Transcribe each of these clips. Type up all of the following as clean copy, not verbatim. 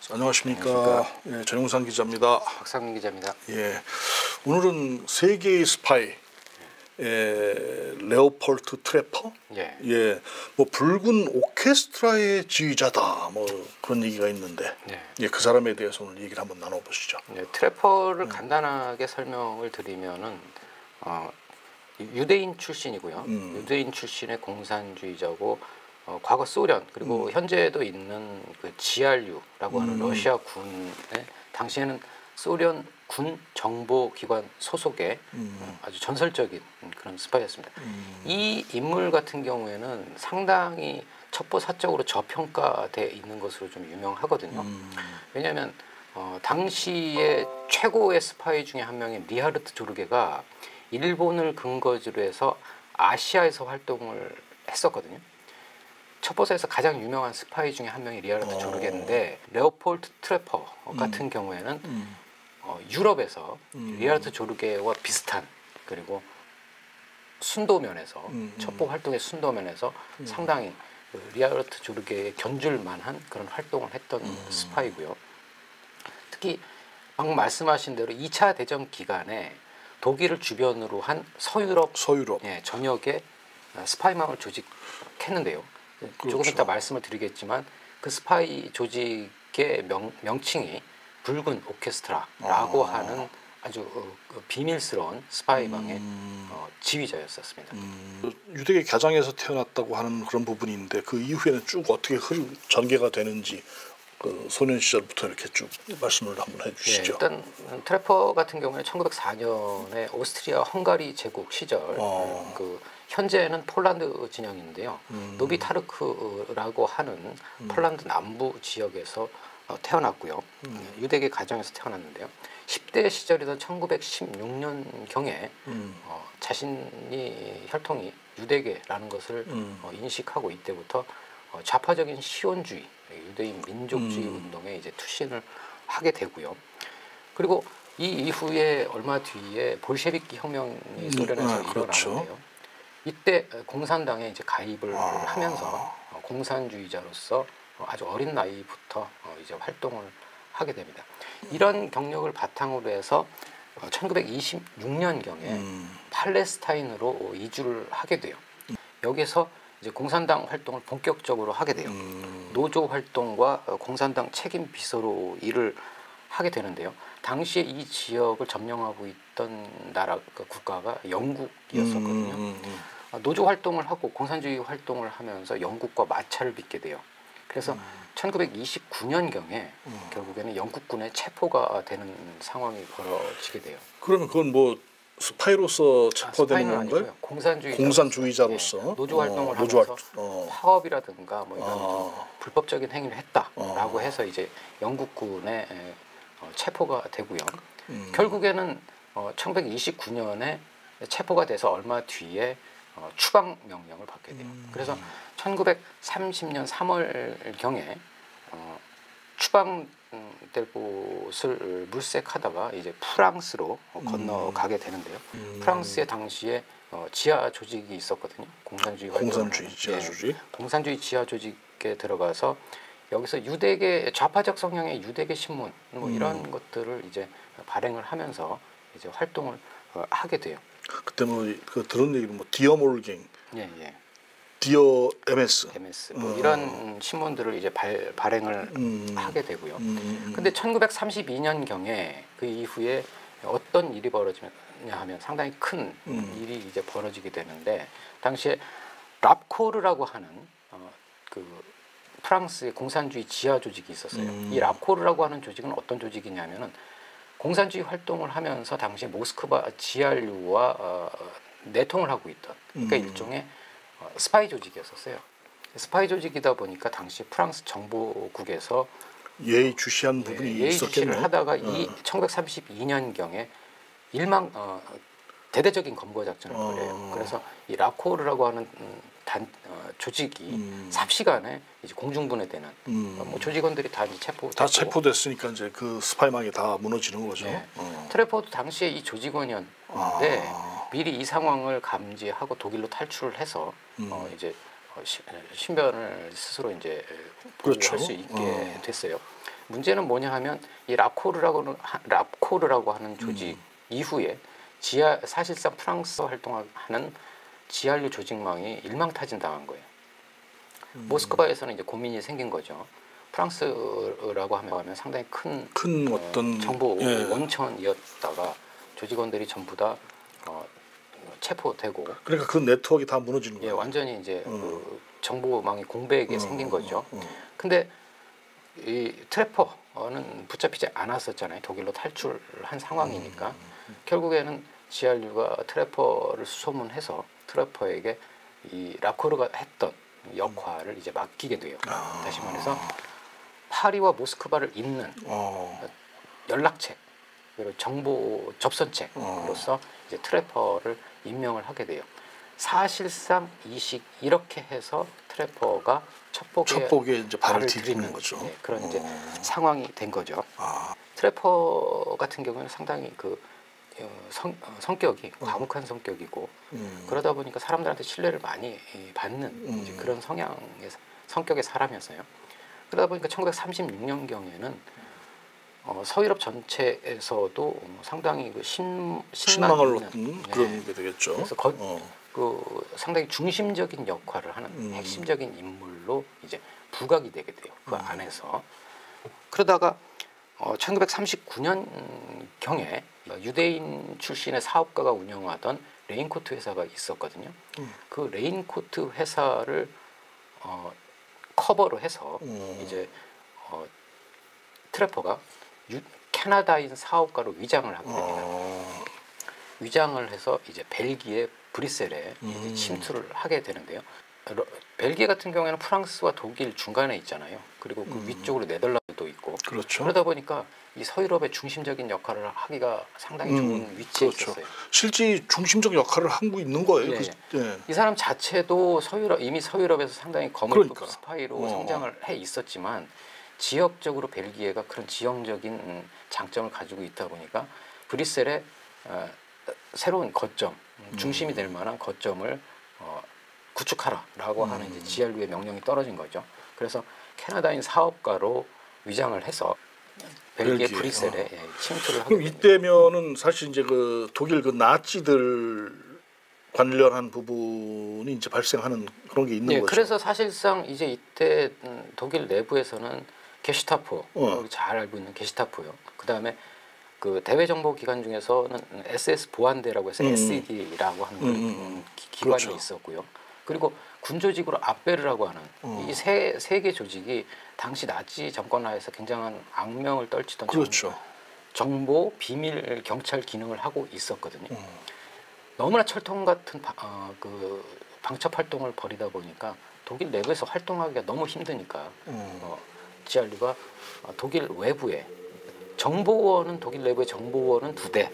안녕하십니까. 예, 전용상 기자입니다. 박상민 기자입니다. 예, 오늘은 세계의 스파이, 레오폴트 트래퍼, 예. 뭐 붉은 오케스트라의 지휘자다, 뭐 그런 얘기가 있는데, 예, 그 사람에 대해서 오늘 얘기를 한번 나눠보시죠. 트래퍼를 간단하게 설명을 드리면은 유대인 출신이고요. 유대인 출신의 공산주의자고. 과거 소련 그리고 현재도 있는 그 GRU라고 하는 러시아 군의 당시에는 소련 군 정보기관 소속의 아주 전설적인 그런 스파이였습니다. 이 인물 같은 경우에는 상당히 첩보사적으로 저평가되어 있는 것으로 좀 유명하거든요. 왜냐하면 당시에 최고의 스파이 중에 한 명인 리하르트 조르게가 일본을 근거지로 해서 아시아에서 활동을 했었거든요. 첩보사에서 가장 유명한 스파이 중에 한 명이 리하르트 조르게인데 레오폴트 트래퍼 같은 경우에는 유럽에서 리하르트 조르게와 비슷한 그리고 순도면에서 첩보 활동의 순도면에서 상당히 리하르트 조르게에 견줄 만한 그런 활동을 했던 스파이고요. 특히 방금 말씀하신 대로 2차 대전 기간에 독일을 주변으로 한 서유럽. 전역에 스파이망을 조직했는데요. 그렇죠. 조금 이따 말씀을 드리겠지만 그 스파이 조직의 명칭이 붉은 오케스트라라고 하는 아주 비밀스러운 스파이망의 지휘자였었습니다. 유대계 가장에서 태어났다고 하는 그런 부분인데 그 이후에는 쭉 어떻게 전개가 되는지 그 소년 시절부터 이렇게 쭉 말씀을 한번 해주시죠. 일단 트래퍼 같은 경우에 1904년에 오스트리아 헝가리 제국 시절 그 현재는 폴란드 진영인데요. 노비타르크라고 하는 폴란드 남부 지역에서 태어났고요. 유대계 가정에서 태어났는데요. 10대 시절이던 1916년경에 자신이 혈통이 유대계라는 것을 인식하고 이때부터 좌파적인 시온주의, 유대인 민족주의 운동에 이제 투신을 하게 되고요. 그리고 이 이후에 얼마 뒤에 볼셰비키 혁명이 소련에서 일어나는데요. 이때 공산당에 이제 가입을 하면서 공산주의자로서 아주 어린 나이부터 이제 활동을 하게 됩니다. 이런 경력을 바탕으로 해서 1926년경에 팔레스타인으로 이주를 하게 돼요. 여기서 이제 공산당 활동을 본격적으로 하게 돼요. 노조 활동과 공산당 책임 비서로 일을 하게 되는데요. 당시에 이 지역을 점령하고 있던 나라 국가가 영국이었었거든요. 노조 활동을 하고 공산주의 활동을 하면서 영국과 마찰을 빚게 돼요. 그래서 1929년경에 결국에는 영국군의 체포가 되는 상황이 벌어지게 돼요. 그러면 그건 뭐 스파이로서 체포되는 건가요? 공산주의자로서 노조 활동을 하면서 파업이라든가 뭐 이런 불법적인 행위를 했다라고 해서 이제 영국군의 체포가 되고요. 결국에는 1929년에 체포가 돼서 얼마 뒤에 추방 명령을 받게 돼요. 그래서 1930년 3월경에 추방될 곳을 물색하다가 이제 프랑스로 건너가게 되는데요. 프랑스에 당시에 지하 조직이 있었거든요. 공산주의 지하 조직에 들어가서 여기서 유대계 좌파적 성향의 유대계 신문 뭐 이런 것들을 이제 발행을 하면서 이제 활동을 하게 돼요. 그때 뭐 그 들은 얘기는 뭐 디어 몰갱, 디어 MS 뭐 이런 신문들을 이제 발행을 하게 되고요. 근데 1932년경에 그 이후에 어떤 일이 벌어지냐 하면 상당히 큰 일이 이제 벌어지게 되는데 당시에 랍코르라고 하는 그 프랑스의 공산주의 지하 조직이 있었어요. 이 랍코르라고 하는 조직은 어떤 조직이냐면은 공산주의 활동을 하면서 당시 모스크바 GRU와 내통을 하고 있던 그러니까 일종의 스파이 조직이었었어요. 스파이 조직이다 보니까 당시 프랑스 정보국에서 예의주시한 부분이 있었겠네요. 예의주시를 하다가 이 1932년경에 대대적인 검거 작전을 벌여요. 그래서 이 라코르라고 하는 조직이 삽시간에 이제 공중분해되는 뭐 조직원들이 다 이제 체포됐으니까 이제 그 스파이망이 다 무너지는 거죠. 트래퍼도 당시에 이 조직원이었는데 미리 이 상황을 감지하고 독일로 탈출을 해서 이제 신변을 스스로 이제 보호할 수 있게 됐어요. 문제는 뭐냐 하면 이 랍코르라고 하는 조직 이후에 사실상 프랑스 활동하는 지하류 조직망이 일망타진 당한 거예요. 모스크바에서는 이제 고민이 생긴 거죠. 프랑스라고 하면 상당히 큰 어떤 정보 원천이었다가 조직원들이 전부 다 체포되고, 그러니까 그 네트워크가 다 무너지는 거예요. 완전히 이제 그 정보망이 공백이 생긴 거죠. 근데 이 트래퍼는 붙잡히지 않았었잖아요. 독일로 탈출한 상황이니까 결국에는 지알류가 트래퍼를 수소문해서 트래퍼에게 이 라코르가 했던 역할을 이제 맡기게 돼요. 다시 말해서 파리와 모스크바를 잇는 연락책 그리고 정보 접선책으로서 이제 트래퍼를 임명을 하게 돼요. 사실상 이렇게 해서 트래퍼가 첩보에 이제 발을 들이는 거죠. 그런 이제 상황이 된 거죠. 트래퍼 같은 경우는 상당히 그 성격이 과묵한 성격이고 그러다 보니까 사람들한테 신뢰를 많이 받는 이제 그런 성격의 사람이었어요. 그러다 보니까 1936년 경에는 서유럽 전체에서도 상당히 그 신망을 얻는 그런 게 되겠죠. 그래서 그 상당히 중심적인 역할을 하는 핵심적인 인물로 이제 부각이 되게 돼요. 그 안에서. 그러다가 1939년 경에 유대인 출신의 사업가가 운영하던 레인코트 회사가 있었거든요. 그 레인코트 회사를 커버로 해서 이제 트래퍼가 캐나다인 사업가로 위장을 하게 됩니다. 위장을 해서 이제 벨기에 브뤼셀에 이제 침투를 하게 되는데요. 벨기에 같은 경우에는 프랑스와 독일 중간에 있잖아요. 그리고 그 위쪽으로 네덜란드도 있고. 그렇죠. 그러다 보니까 이 서유럽의 중심적인 역할을 하기가 상당히 좋은 위치에 그렇죠. 있었어요. 실제 중심적 역할을 하고 있는 거예요. 이 사람 자체도 이미 서유럽에서 상당히 거물급 스파이로 성장을 해 있었지만 지역적으로 벨기에가 그런 지형적인 장점을 가지고 있다 보니까 브뤼셀의 새로운 거점, 중심이 될 만한 거점을 구축하라라고 하는 이제 지알류의 명령이 떨어진 거죠. 그래서 캐나다인 사업가로 위장을 해서 벨기에 브뤼셀에 침투를 하게 그럼 이때면은 사실 이제 그 독일 그 나치들 관련한 부분이 이제 발생하는 그런 게 있는 거죠. 그래서 사실상 이제 이때 독일 내부에서는 게슈타포, 잘 알고 있는 게슈타포요. 그 다음에 그 대외 정보 기관 중에서는 SS 보안대라고 해서 SED라고 하는 기관이 있었고요. 그리고 군조직으로 아베르라고 하는 이 세 개 조직이 당시 나치 정권 하에서 굉장한 악명을 떨치던 정보 비밀 경찰 기능을 하고 있었거든요. 너무나 철통 같은 그 방첩 활동을 벌이다 보니까 독일 내부에서 활동하기가 너무 힘드니까 지알류가 독일 외부에 정보원은 독일 내부의 정보원은 두 대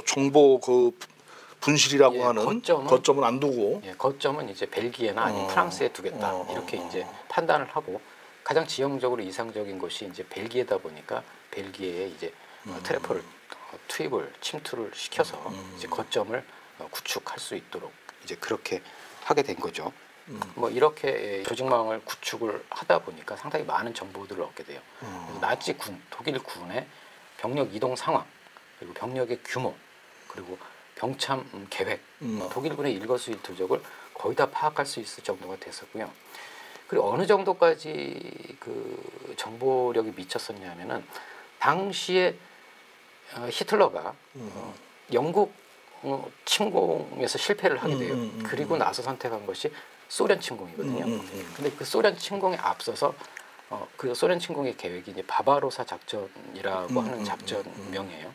정보 그 분실이라고 하는 거점은 안 두고 거점은 이제 벨기에나 아니면 프랑스에 두겠다 이렇게 이제 판단을 하고 가장 지형적으로 이상적인 곳이 이제 벨기에다 보니까 벨기에에 이제 트래퍼를 침투를 시켜서 이제 거점을 구축할 수 있도록 이제 그렇게 하게 된 거죠. 뭐 이렇게 조직망을 구축을 하다 보니까 상당히 많은 정보들을 얻게 돼요. 나치 독일 군의 병력 이동 상황, 그리고 병력의 규모, 그리고 병참 계획, 독일군의 일거수일투족을 거의 다 파악할 수 있을 정도가 됐었고요. 그리고 어느 정도까지 그 정보력이 미쳤었냐면은 당시에 히틀러가 영국 침공에서 실패를 하게 돼요. 그리고 나서 선택한 것이 소련 침공이거든요. 근데 그 소련 침공에 앞서서 그 소련 침공의 계획이 이제 바바로사 작전이라고 하는 작전명이에요.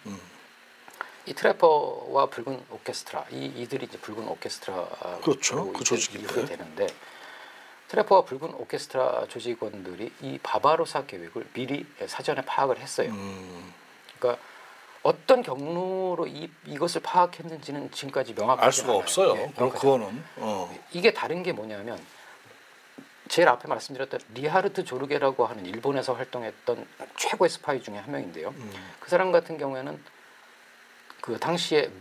이 트래퍼와 붉은 오케스트라 이들이 이제 붉은 오케스트라 그 조직인데 되는데 트래퍼와 붉은 오케스트라 조직원들이 이 바바로사 계획을 미리 사전에 파악을 했어요. 그러니까 어떤 경로로 이것을 파악했는지는 지금까지 명확하지 알 수가 않아요. 없어요. 그거는 이게 다른 게 뭐냐면 제일 앞에 말씀드렸던 리하르트 조르게라고 하는 일본에서 활동했던 최고의 스파이 중에 한 명인데요. 그 사람 같은 경우에는 그 당시에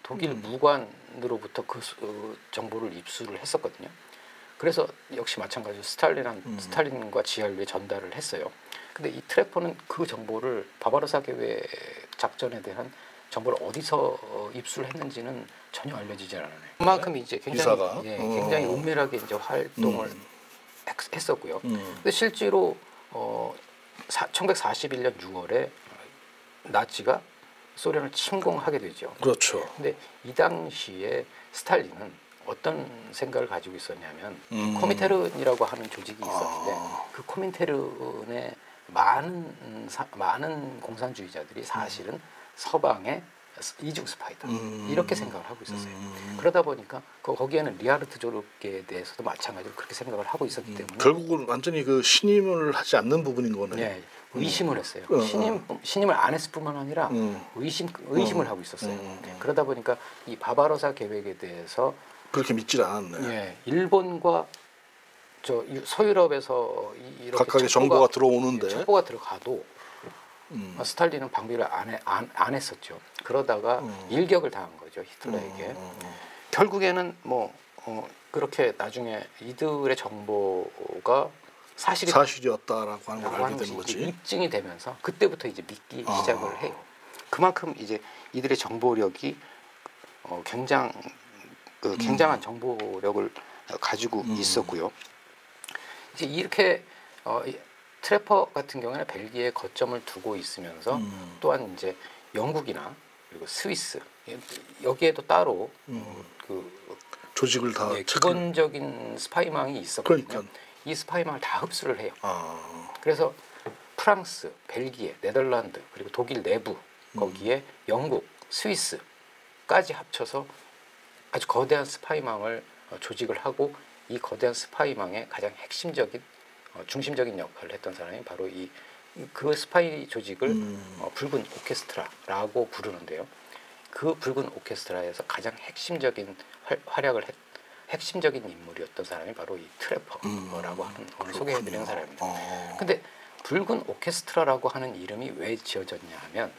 독일 무관으로부터 그 정보를 입수를 했었거든요. 그래서 역시 마찬가지로 스탈린과 지알류에 전달을 했어요. 근데 이 트래퍼는 그 정보를 바바로사 계획 작전에 대한 정보를 어디서 입수했는지는 전혀 알려지지 않아요. 그만큼 이제 굉장히 기사가? 굉장히 은밀하게 이제 활동을 했었고요. 근데 실제로 1941년 6월에 나치가 소련을 침공하게 되죠. 그렇죠. 근데 이 당시에 스탈린은 어떤 생각을 가지고 있었냐면 코민테른이라고 하는 조직이 있었는데 그 코민테른의 많은 공산주의자들이 사실은 서방의 이중 스파이다 이렇게 생각을 하고 있었어요. 그러다 보니까 거기에는 리하르트 조르크에 대해서도 마찬가지로 그렇게 생각을 하고 있었기 때문에 결국은 완전히 그 신임을 하지 않는 부분인 거네. 네, 의심을 했어요. 신임을 안 했을 뿐만 아니라 의심을 하고 있었어요. 그러다 보니까 이 바바로사 계획에 대해서 그렇게 믿질 않았네. 예, 일본과 저 서유럽에서 이렇게 각각의 정보가 들어오는데 첩보가 들어가도 스탈린은 방비를 안 했었죠. 그러다가 일격을 당한 거죠, 히틀러에게. 결국에는 그렇게 나중에 이들의 정보가 사실이었다라고 하는 걸 알게 되는 거지. 입증이 되면서 그때부터 이제 믿기 시작을 해요. 그만큼 이제 이들의 정보력이 굉장한 정보력을 가지고 있었고요. 이제 이렇게 트래퍼 같은 경우에는 벨기에 거점을 두고 있으면서 또한 이제 영국이나 그리고 스위스 여기에도 따로 그 조직을 다 기본적인 스파이망이 있었거든요. 그러니까. 이 스파이망을 다 흡수를 해요. 그래서 프랑스, 벨기에, 네덜란드 그리고 독일 내부 거기에 영국, 스위스까지 합쳐서 아주 거대한 스파이망을 조직을 하고 이 거대한 스파이망의 가장 핵심적인 중심적인 역할을 했던 사람이 바로 그 스파이 조직을 붉은 오케스트라라고 부르는데요. 그 붉은 오케스트라에서 가장 핵심적인 활약을 핵심적인 인물이었던 사람이 바로 이 트래퍼라고 하는 오늘 소개해드리는 사람입니다. 근데 붉은 오케스트라라고 하는 이름이 왜 지어졌냐 하면